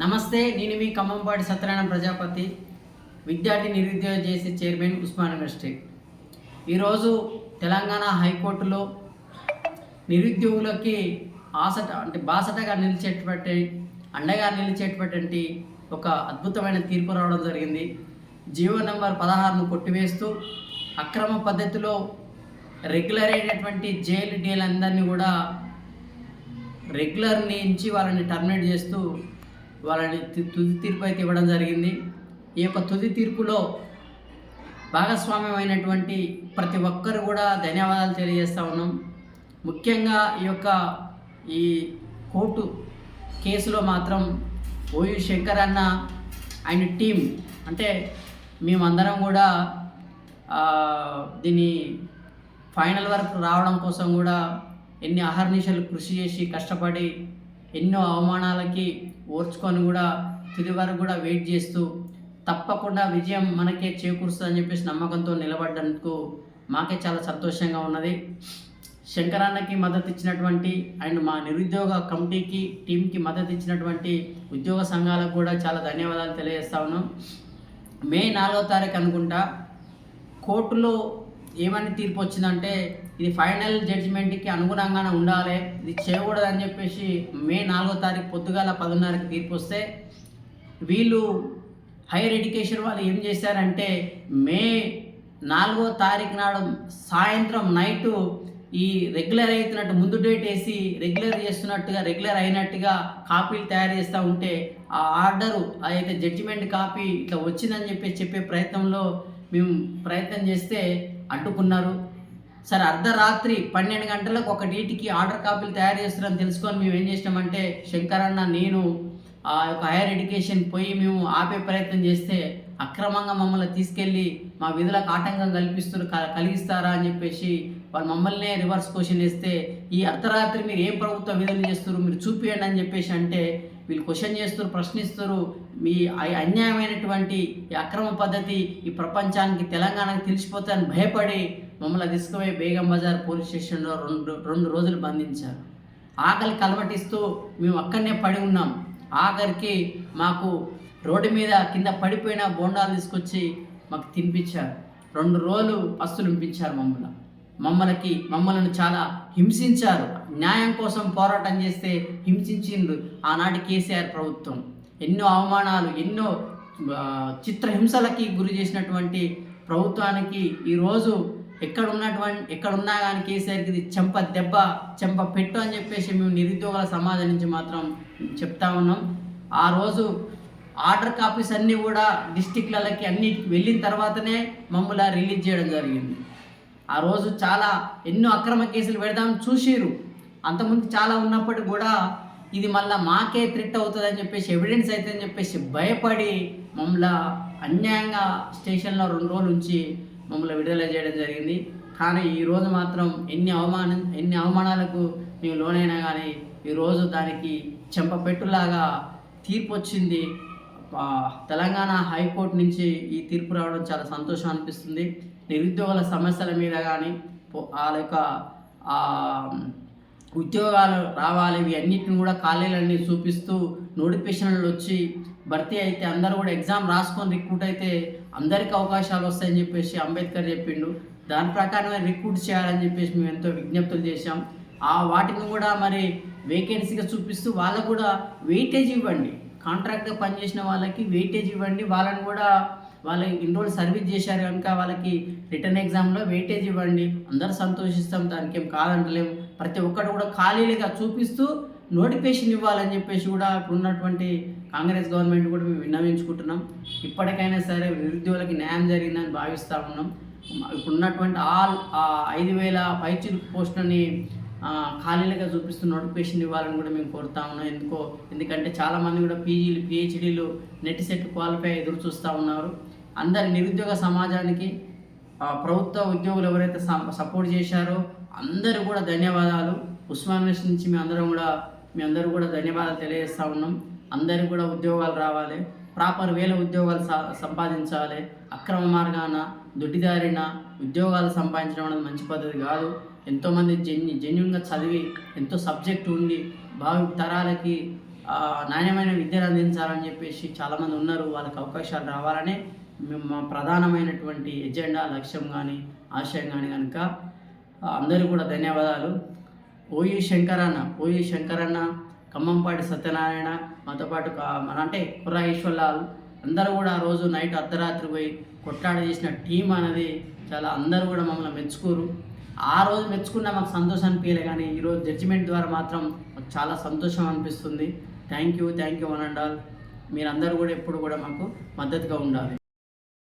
నమస్తే, నేను మీ ఖమ్మంపాటి సత్యనారాయణ ప్రజాపతి, విద్యార్థి నిరుద్యోగ జేసీ చైర్మన్, ఉస్మాన్ యూనివర్సిటీ. ఈరోజు తెలంగాణ హైకోర్టులో నిరుద్యోగులకి బాసటగా నిలిచేటువంటి, అండగా నిలిచేటువంటి ఒక అద్భుతమైన తీర్పు రావడం జరిగింది. జీవో నెంబర్ 16ను కొట్టివేస్తూ అక్రమ పద్ధతిలో రెగ్యులర్ అయినటువంటి జేఎల్ అందరినీ కూడా రెగ్యులర్ నుంచి వాళ్ళని టర్మినేట్ చేస్తూ వాళ్ళని తుది తీర్పు అయితే ఇవ్వడం జరిగింది. ఈ యొక్క తుది తీర్పులో భాగస్వామ్యమైనటువంటి ప్రతి ఒక్కరు కూడా ధన్యవాదాలు తెలియజేస్తూ ఉన్నాం. ముఖ్యంగా ఈ కోర్టు కేసులో మాత్రం ఓయూ శంకర్ అన్న ఆయన టీం, అంటే మేమందరం కూడా దీన్ని ఫైనల్ వరకు రావడం కోసం కూడా ఎన్ని అహర్నిశలు కృషి చేసి కష్టపడి ఎన్నో అవమానాలకి ఓర్చుకొని కూడా తుది వరకు కూడా వెయిట్ చేస్తూ తప్పకుండా విజయం మనకే చేకూరుస్తుందని చెప్పేసి నమ్మకంతో నిలబడ్డందుకు మాకే చాలా సంతోషంగా ఉన్నది. శంకరన్నకి మద్దతు ఇచ్చినటువంటి అండ్ మా నిరుద్యోగ కమిటీకి టీంకి మద్దతు ఇచ్చినటువంటి ఉద్యోగ సంఘాలకు కూడా చాలా ధన్యవాదాలు తెలియజేస్తా ఉన్నాం. మే 4వ తారీఖు అనుకుంటా కోర్టులో ఏమని తీర్పు వచ్చిందంటే ఇది ఫైనల్ జడ్జిమెంట్కి అనుగుణంగానే ఉండాలి, ఇది చేయకూడదని చెప్పేసి మే 4వ తారీఖు పొద్దుగాల 10:30కి తీర్పు వస్తే వీళ్ళు హైయర్ ఎడ్యుకేషన్ వాళ్ళు ఏం చేశారంటే మే 4వ తారీఖు నాడు సాయంత్రం నైటు ఈ రెగ్యులర్ అవుతున్నట్టు ముందు డేట్ వేసి రెగ్యులర్ అయినట్టుగా కాపీలు తయారు చేస్తూ ఉంటే ఆ ఆర్డరు అయితే జడ్జిమెంట్ కాపీ ఇట్లా వచ్చిందని చెప్పే ప్రయత్నంలో మేము ప్రయత్నం చేస్తే అడ్డుకున్నారు. సరే, అర్ధరాత్రి 12 గంటలకు ఒక డేట్కి ఆర్డర్ కాపీలు తయారు చేస్తున్నారని తెలుసుకొని మేము ఏం చేసినామంటే శంకరన్న నేను ఆ యొక్క హైయర్ ఎడ్యుకేషన్ పోయి మేము ఆపే ప్రయత్నం చేస్తే అక్రమంగా మమ్మల్ని తీసుకెళ్ళి మా విధులకు ఆటంకం కలిగిస్తారా అని చెప్పేసి వాళ్ళు మమ్మల్నే రివర్స్ క్వశ్చన్ వేస్తే ఈ అర్ధరాత్రి మీరు ఏం ప్రభుత్వ విధులు చేస్తారు మీరు చూపియండి అని చెప్పేసి అంటే వీళ్ళు క్వశ్చన్ చేస్తారు, ప్రశ్నిస్తారు. మీ అన్యాయమైనటువంటి ఈ అక్రమ పద్ధతి ఈ ప్రపంచానికి తెలంగాణకి తెలిసిపోతాయని భయపడి మమ్మల్ని తీసుకుపోయి బేగం బజార్ పోలీస్ స్టేషన్లో రెండు రోజులు బంధించారు. ఆకలి కలవటిస్తూ మేము అక్కడనే పడి ఉన్నాం. ఆఖరికి మాకు రోడ్డు మీద కింద పడిపోయిన బోండాలు తీసుకొచ్చి మాకు తినిపించారు. 2 రోజులు పస్తులు ఉంపించారు. మమ్మల్ని చాలా హింసించారు. న్యాయం కోసం పోరాటం చేస్తే హింసించిండ్రు ఆనాటి కేసీఆర్ ప్రభుత్వం. ఎన్నో అవమానాలు, ఎన్నో చిత్రహింసలకి గురి చేసినటువంటి ప్రభుత్వానికి ఈరోజు ఎక్కడున్నా కానీ కేసీఆర్కి ఇది చెంప పెట్టు అని చెప్పేసి మేము నిరుద్యోగుల సమాజం నుంచి మాత్రం చెప్తా ఉన్నాం. ఆ రోజు ఆర్డర్ కాపీస్ అన్నీ కూడా డిస్టిక్లకి అన్ని వెళ్ళిన తర్వాతనే మమ్మల్ని రిలీజ్ చేయడం జరిగింది. ఆ రోజు చాలా ఎన్నో అక్రమ కేసులు పెడదాం చూసిరు. అంతకుముందు చాలా ఉన్నప్పటికీ కూడా ఇది మళ్ళీ మాకే థ్రెట్ అవుతుందని చెప్పేసి ఎవిడెన్స్ అవుతుందని చెప్పేసి భయపడి మమ్మల్ని అన్యాయంగా స్టేషన్లో 2 రోజులు ఉంచి మమ్మల్ని విడుదల చేయడం జరిగింది. కానీ ఈరోజు మాత్రం ఎన్ని అవమానాలకు మేము లోనైనా కానీ ఈరోజు దానికి చెంపపెట్టులాగా తీర్పు వచ్చింది. తెలంగాణ హైకోర్టు నుంచి ఈ తీర్పు రావడం చాలా సంతోషం అనిపిస్తుంది. నిరుద్యోగుల సమస్యల మీద కానీ వాళ్ళ యొక్క ఉద్యోగాలు రావాలి, ఇవి అన్నిటిని కూడా ఖాళీలన్నీ చూపిస్తూ నోటిఫికేషన్లు వచ్చి భర్తీ అయితే అందరూ కూడా ఎగ్జామ్ రాసుకొని రిక్రూట్ అయితే అందరికీ అవకాశాలు వస్తాయని చెప్పేసి అంబేద్కర్ చెప్పిండు. దాని ప్రకారమే రిక్రూట్ చేయాలని చెప్పేసి మేము ఎంతో విజ్ఞప్తులు చేశాం. వాటిని కూడా మరి వేకెన్సీగా చూపిస్తూ వాళ్ళకు కూడా వెయిటేజ్ ఇవ్వండి, కాంట్రాక్ట్గా పనిచేసిన వాళ్ళకి వెయిటేజ్ ఇవ్వండి. వాళ్ళని కూడా వాళ్ళు ఇన్ని రోజులు సర్వీస్ చేశారు కనుక వాళ్ళకి రిటర్న్ ఎగ్జామ్లో వెయిటేజ్ ఇవ్వండి. అందరూ సంతోషిస్తాం, దానికి ఏం కాదంటలేము. ప్రతి ఒక్కరు కూడా ఖాళీలుగా చూపిస్తూ నోటిఫికేషన్ ఇవ్వాలని చెప్పేసి కూడా ఇప్పుడున్నటువంటి కాంగ్రెస్ గవర్నమెంట్ కూడా మేము విన్నవించుకుంటున్నాం. ఇప్పటికైనా సరే నిరుద్యోగులకి న్యాయం జరిగిందని భావిస్తూ ఉన్నాం. ఇప్పుడున్నటువంటి 5,000 పైచిలుకు పోస్టులని ఖాళీలుగా చూపిస్తూ నోటిఫికేషన్ ఇవ్వాలని కూడా మేము కోరుతా ఉన్నాం. ఎందుకంటే చాలామంది కూడా పీజీలు, పిహెచ్డీలు, నెట్ సెట్ క్వాలిఫై ఎదురు చూస్తూ ఉన్నారు. అందరి నిరుద్యోగ సమాజానికి ప్రభుత్వ ఉద్యోగులు ఎవరైతే సపోర్ట్ చేశారో అందరూ కూడా ధన్యవాదాలు. ఉస్మాన్ యూనివర్సిటీ నుంచి మీ అందరూ కూడా ధన్యవాదాలు తెలియజేస్తూ ఉన్నాం. అందరికీ కూడా ఉద్యోగాలు రావాలి, ప్రాపర్ వేల ఉద్యోగాలు సంపాదించాలి. అక్రమ మార్గాన దొడ్డిదారిన ఉద్యోగాలు సంపాదించడం అనేది మంచి పద్ధతి కాదు. ఎంతోమంది జెన్యున్గా చదివి ఎంతో సబ్జెక్ట్ ఉండి భావి తరాలకి నాణ్యమైన విద్యను అందించాలని చెప్పేసి చాలామంది ఉన్నారు. వాళ్ళకి అవకాశాలు రావాలనే మా ప్రధానమైనటువంటి ఎజెండా, లక్ష్యం కానీ ఆశయం కానీ కనుక అందరికీ కూడా ధన్యవాదాలు. ఓయి శంకరన్న, ఖమ్మంపాటి సత్యనారాయణ, మాతో పాటు అంటే కుర్రా ఈశ్వర్లాల్ అందరూ కూడా ఆ రోజు నైట్ అర్ధరాత్రి పోయి కొట్లాడ చేసిన టీం అనేది చాలా అందరూ కూడా మమ్మల్ని మెచ్చుకోరు. ఆ రోజు మెచ్చుకున్న మాకు సంతోషం అనిపించలే, కానీ ఈరోజు జడ్జిమెంట్ ద్వారా మాత్రం మాకు చాలా సంతోషం అనిపిస్తుంది. Thank you one and all. మీరందరూ కూడా ఎప్పుడు కూడా మాకు మద్దతుగా ఉండాలి.